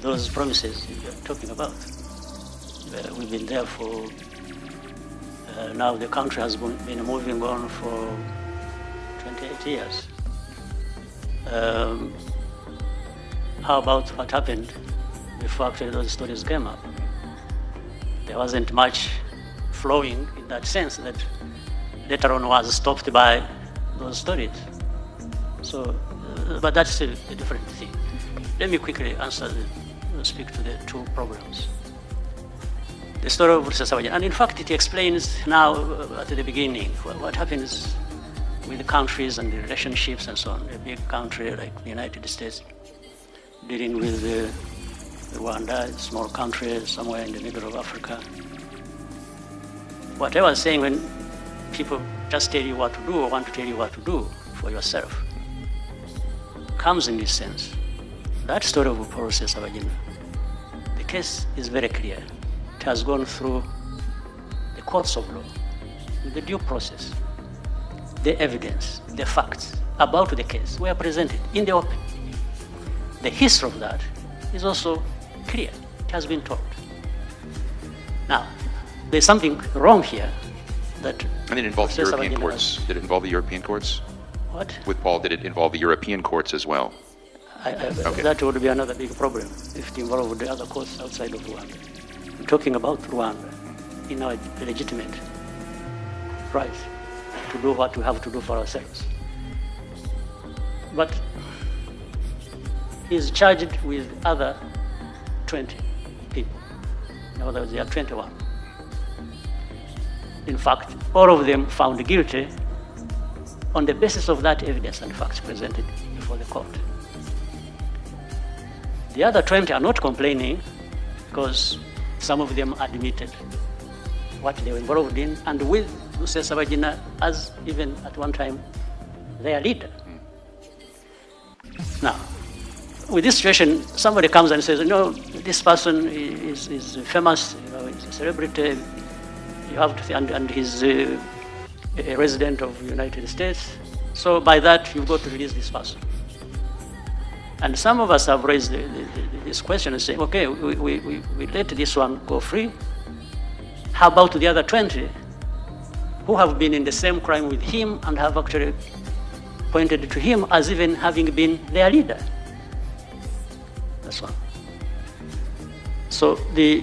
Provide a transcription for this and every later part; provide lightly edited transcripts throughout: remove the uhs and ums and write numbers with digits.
those promises you're talking about. We've been there for, now the country has been moving on for 28 years. How about what happened before actually those stories came up? There wasn't much flowing in that sense that later on was stopped by those stories. So, but that's a different thing. Let me quickly speak to the two problems. The story of Rusesabagina, and in fact it explains now at the beginning what happens with the countries and the relationships and so on. A big country like the United States dealing with Rwanda, a small country somewhere in the middle of Africa. What I was saying, when people just tell you what to do or want to tell you what to do for yourself, comes in this sense. That story of Paul Rusesabagina, the case is very clear. It has gone through the courts of law, with the due process. The evidence, the facts about the case were presented in the open. The history of that is also clear. It has been told. Now, there's something wrong here that... And it involved the European courts. Did it involve the European courts? What? With Paul, did it involve the European courts as well? Okay. That would be another big problem if it involved the other courts outside of Rwanda. I'm talking about Rwanda in our legitimate right to do what we have to do for ourselves. But he's charged with other 20 people. In other words, there are 21. In fact, all of them found guilty on the basis of that evidence and facts presented before the court. The other 20 are not complaining because some of them admitted what they were involved in, and with Rusesabagina as even at one time their leader. Now, with this situation, somebody comes and says, no, this person is famous, he's a celebrity, you have to, and he's a resident of the United States, so by that you've got to release this person. And some of us have raised this question and say, okay, we let this one go free. How about the other 20 who have been in the same crime with him and have actually pointed to him as even having been their leader? That's one. So the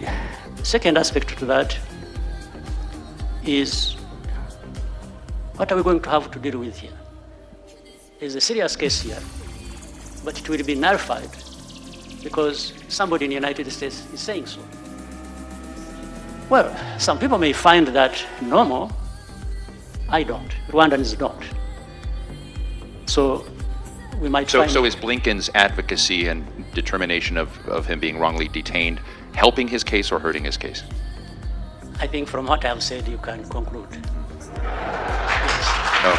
second aspect to that is, what are we going to have to deal with here? There's a serious case here, but it will be nullified because somebody in the United States is saying so. Well, some people may find that normal. I don't. Rwandans don't. So we might find... So is Blinken's advocacy and determination of him being wrongly detained helping his case or hurting his case? I think from what I've said, you can conclude. No.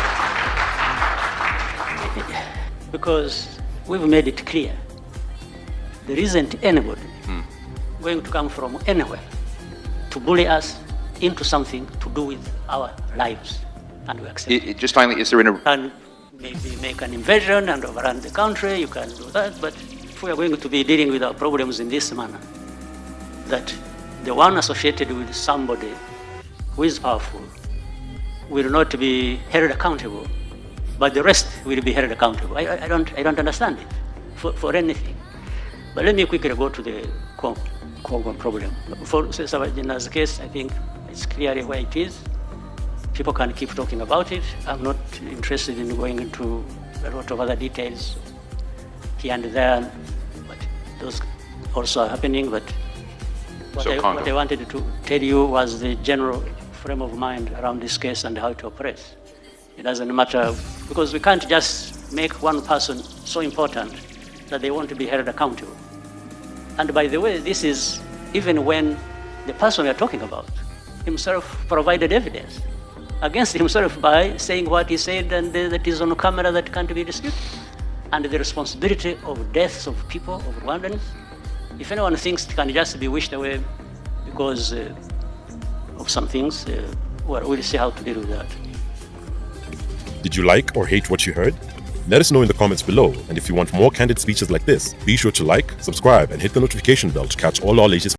Because we've made it clear there isn't anybody going to come from anywhere to bully us into something to do with our lives, and we accept it. Just finally, is there You can maybe make an invasion and overrun the country, you can do that, but if we are going to be dealing with our problems in this manner, that the one associated with somebody who is powerful will not be held accountable, but the rest will be held accountable. I don't understand it for anything. But let me quickly go to the Congo problem. For Rusesabagina's case, I think it's clearly where it is. People can keep talking about it. I'm not interested in going into a lot of other details here and there, but those also are happening. But what I wanted to tell you was the general frame of mind around this case and how it operates. It doesn't matter, because we can't just make one person so important that they want to be held accountable. And by the way, this is even when the person we are talking about himself provided evidence against himself by saying what he said, and that is on camera, that can't be disputed. And the responsibility of deaths of people, of Rwandans, if anyone thinks it can just be wished away because of some things, well, we'll see how to deal with that. Did you like or hate what you heard? Let us know in the comments below, and if you want more candid speeches like this, be sure to like, subscribe, and hit the notification bell to catch all our latest